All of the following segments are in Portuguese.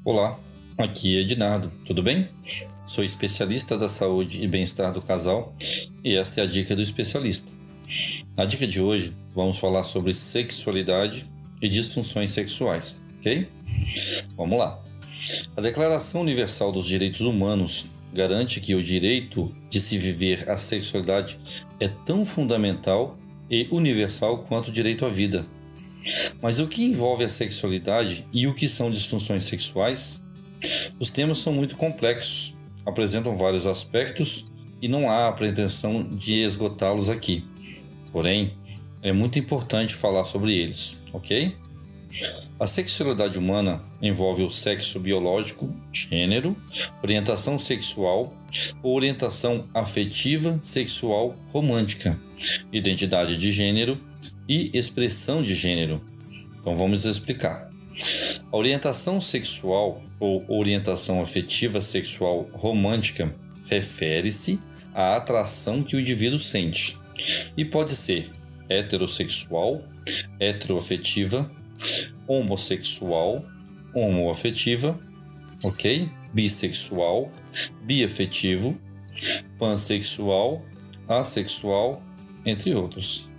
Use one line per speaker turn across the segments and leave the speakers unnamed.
Olá, aqui é Ednardo, tudo bem? Sou especialista da saúde e bem-estar do casal e esta é a dica do especialista. Na dica de hoje, vamos falar sobre sexualidade e disfunções sexuais, ok? Vamos lá. A Declaração Universal dos Direitos Humanos garante que o direito de se viver a sexualidade é tão fundamental e universal quanto o direito à vida. Mas o que envolve a sexualidade e o que são disfunções sexuais? Os temas são muito complexos, apresentam vários aspectos e não há a pretensão de esgotá-los aqui. Porém, é muito importante falar sobre eles, ok? A sexualidade humana envolve o sexo biológico, gênero, orientação sexual ou orientação afetiva, sexual, romântica, identidade de gênero e expressão de gênero. Então vamos explicar. A orientação sexual ou orientação afetiva sexual romântica refere-se à atração que o indivíduo sente e pode ser heterossexual, heteroafetiva, homossexual, homoafetiva, ok? Bissexual, biafetivo, pansexual, assexual, entre outros.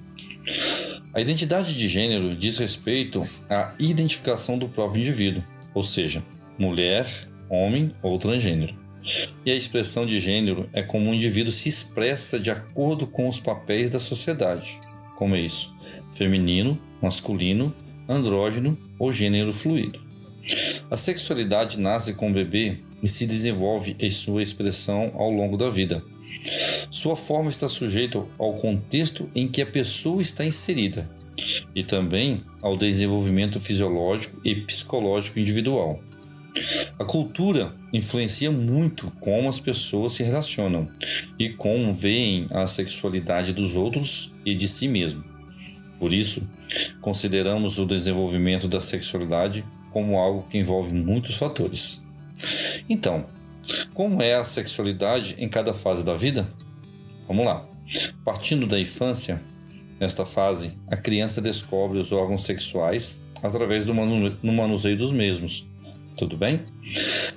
A identidade de gênero diz respeito à identificação do próprio indivíduo, ou seja, mulher, homem ou transgênero. E a expressão de gênero é como um indivíduo se expressa de acordo com os papéis da sociedade. Como é isso? Feminino, masculino, andrógeno ou gênero fluido. A sexualidade nasce com o bebê e se desenvolve em sua expressão ao longo da vida. Sua forma está sujeita ao contexto em que a pessoa está inserida e também ao desenvolvimento fisiológico e psicológico individual. A cultura influencia muito como as pessoas se relacionam e como veem a sexualidade dos outros e de si mesmo. Por isso, consideramos o desenvolvimento da sexualidade como algo que envolve muitos fatores. Então, como é a sexualidade em cada fase da vida? Vamos lá. Partindo da infância, nesta fase, a criança descobre os órgãos sexuais através do manuseio dos mesmos. Tudo bem?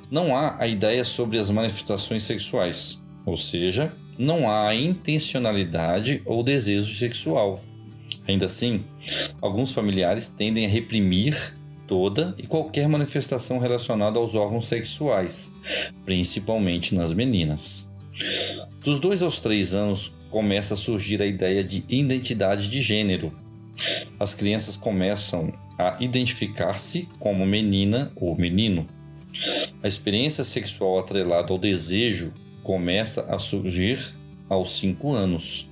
Não há a ideia sobre as manifestações sexuais, ou seja, não há a intencionalidade ou desejo sexual. Ainda assim, alguns familiares tendem a reprimir toda e qualquer manifestação relacionada aos órgãos sexuais, principalmente nas meninas. Dos 2 aos 3 anos começa a surgir a ideia de identidade de gênero. As crianças começam a identificar-se como menina ou menino. A experiência sexual atrelada ao desejo começa a surgir aos 5 anos.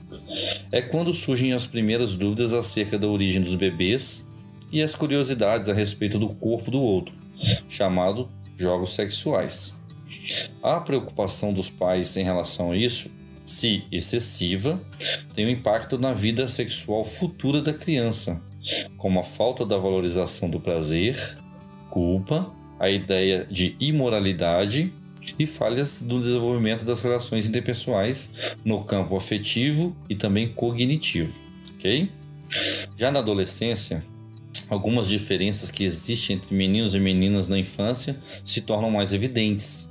É quando surgem as primeiras dúvidas acerca da origem dos bebês e as curiosidades a respeito do corpo do outro, chamado jogos sexuais. A preocupação dos pais em relação a isso, se excessiva, tem um impacto na vida sexual futura da criança, como a falta da valorização do prazer, culpa, a ideia de imoralidade e falhas do desenvolvimento das relações interpessoais no campo afetivo e também cognitivo, ok? Já na adolescência, algumas diferenças que existem entre meninos e meninas na infância se tornam mais evidentes.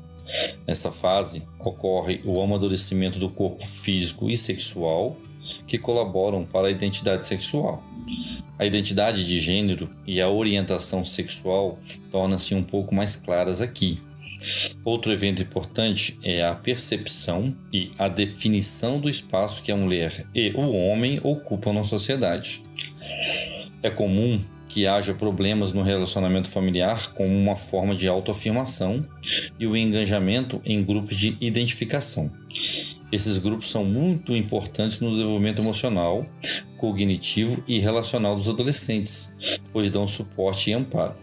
Nessa fase, ocorre o amadurecimento do corpo físico e sexual, que colaboram para a identidade sexual. A identidade de gênero e a orientação sexual tornam-se um pouco mais claras aqui. Outro evento importante é a percepção e a definição do espaço que a mulher e o homem ocupam na sociedade. É comum que haja problemas no relacionamento familiar como uma forma de autoafirmação e o engajamento em grupos de identificação. Esses grupos são muito importantes no desenvolvimento emocional, cognitivo e relacional dos adolescentes, pois dão suporte e amparo.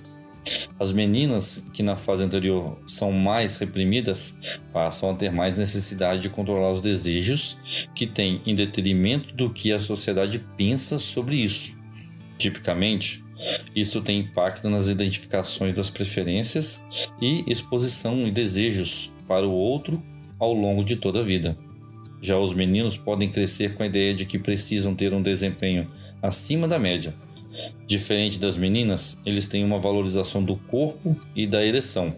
As meninas, que na fase anterior são mais reprimidas, passam a ter mais necessidade de controlar os desejos que têm em detrimento do que a sociedade pensa sobre isso. Tipicamente, isso tem impacto nas identificações das preferências e exposição e desejos para o outro ao longo de toda a vida. Já os meninos podem crescer com a ideia de que precisam ter um desempenho acima da média, Diferente das meninas, eles têm uma valorização do corpo e da ereção,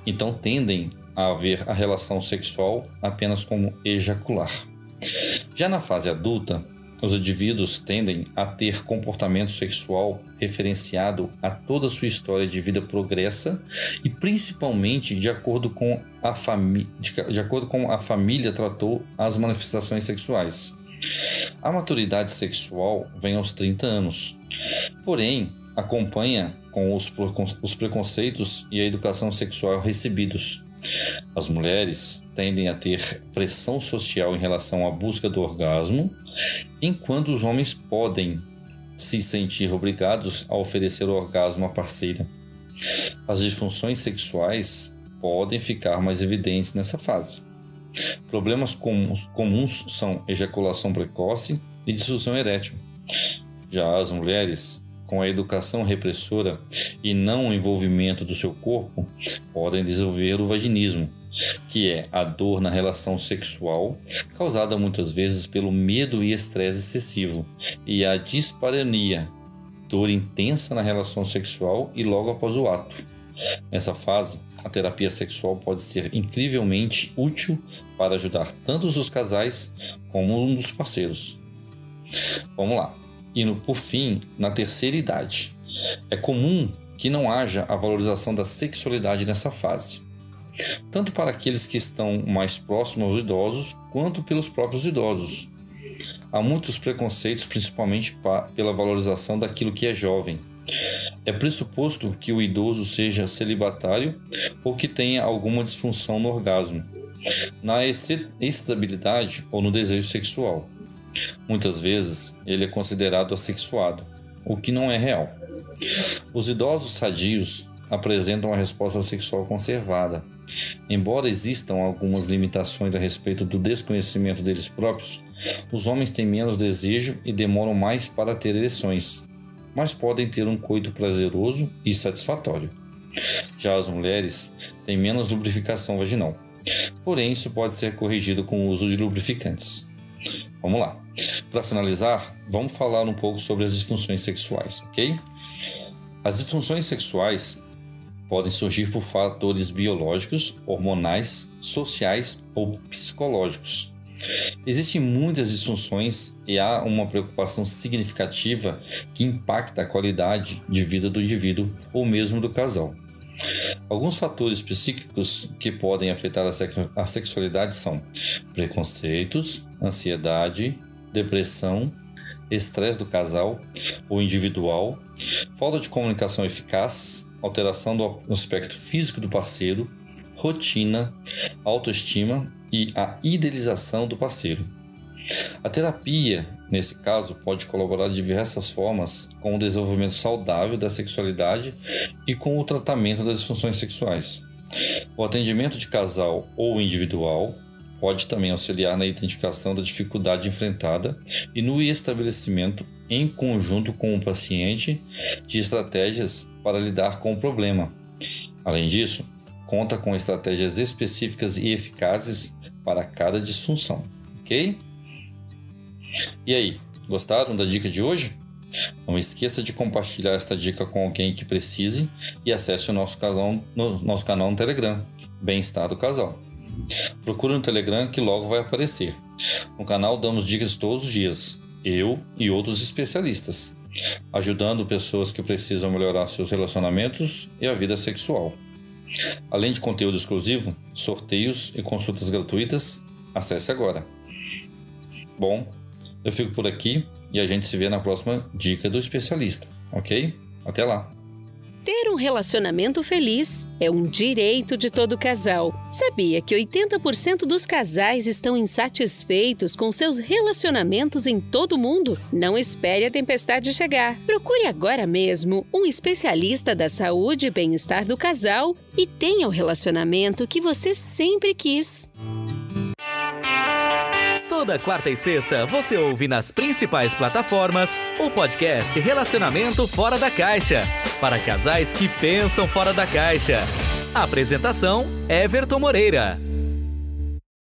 então tendem a ver a relação sexual apenas como ejacular. Já na fase adulta, os indivíduos tendem a ter comportamento sexual referenciado a toda a sua história de vida progressa e principalmente de acordo com a família tratou as manifestações sexuais. A maturidade sexual vem aos 30 anos, porém acompanha com os preconceitos e a educação sexual recebidos. As mulheres tendem a ter pressão social em relação à busca do orgasmo, enquanto os homens podem se sentir obrigados a oferecer o orgasmo à parceira. As disfunções sexuais podem ficar mais evidentes nessa fase. Problemas comuns são ejaculação precoce e disfunção erétil. Já as mulheres, com a educação repressora e não o envolvimento do seu corpo, podem desenvolver o vaginismo, que é a dor na relação sexual, causada muitas vezes pelo medo e estresse excessivo, e a dispareunia, dor intensa na relação sexual e logo após o ato. Nessa fase, a terapia sexual pode ser incrivelmente útil para ajudar tanto os casais como um dos parceiros. Vamos lá. Indo por fim, na terceira idade. É comum que não haja a valorização da sexualidade nessa fase, tanto para aqueles que estão mais próximos aos idosos, quanto pelos próprios idosos. Há muitos preconceitos, principalmente pela valorização daquilo que é jovem. É pressuposto que o idoso seja celibatário ou que tenha alguma disfunção no orgasmo, na excitabilidade ou no desejo sexual. Muitas vezes ele é considerado assexuado, o que não é real. Os idosos sadios apresentam uma resposta sexual conservada. Embora existam algumas limitações a respeito do desconhecimento deles próprios, os homens têm menos desejo e demoram mais para ter ereções, mas podem ter um coito prazeroso e satisfatório. Já as mulheres têm menos lubrificação vaginal, porém isso pode ser corrigido com o uso de lubrificantes. Vamos lá. Para finalizar, vamos falar um pouco sobre as disfunções sexuais, ok? As disfunções sexuais podem surgir por fatores biológicos, hormonais, sociais ou psicológicos. Existem muitas disfunções e há uma preocupação significativa que impacta a qualidade de vida do indivíduo ou mesmo do casal. Alguns fatores psíquicos que podem afetar a sexualidade são preconceitos, ansiedade, depressão, estresse do casal ou individual, falta de comunicação eficaz, alteração do aspecto físico do parceiro, rotina, autoestima e a idealização do parceiro. A terapia, nesse caso, pode colaborar de diversas formas com o desenvolvimento saudável da sexualidade e com o tratamento das disfunções sexuais. O atendimento de casal ou individual pode também auxiliar na identificação da dificuldade enfrentada e no estabelecimento, em conjunto com o paciente, de estratégias para lidar com o problema. Além disso, conta com estratégias específicas e eficazes para cada disfunção, ok? E aí, gostaram da dica de hoje? Não esqueça de compartilhar esta dica com alguém que precise e acesse o nosso canal no Telegram, Bem-Estar do Casal. Procure no Telegram que logo vai aparecer. No canal damos dicas todos os dias, eu e outros especialistas, ajudando pessoas que precisam melhorar seus relacionamentos e a vida sexual. Além de conteúdo exclusivo, sorteios e consultas gratuitas, acesse agora. Bom, eu fico por aqui e a gente se vê na próxima dica do especialista, ok? Até lá!
Ter um relacionamento feliz é um direito de todo casal. Sabia que 80% dos casais estão insatisfeitos com seus relacionamentos em todo o mundo? Não espere a tempestade chegar. Procure agora mesmo um especialista da saúde e bem-estar do casal e tenha o relacionamento que você sempre quis.
Toda quarta e sexta você ouve nas principais plataformas o podcast Relacionamento Fora da Caixa, para casais que pensam fora da caixa. Apresentação: Everton Moreira.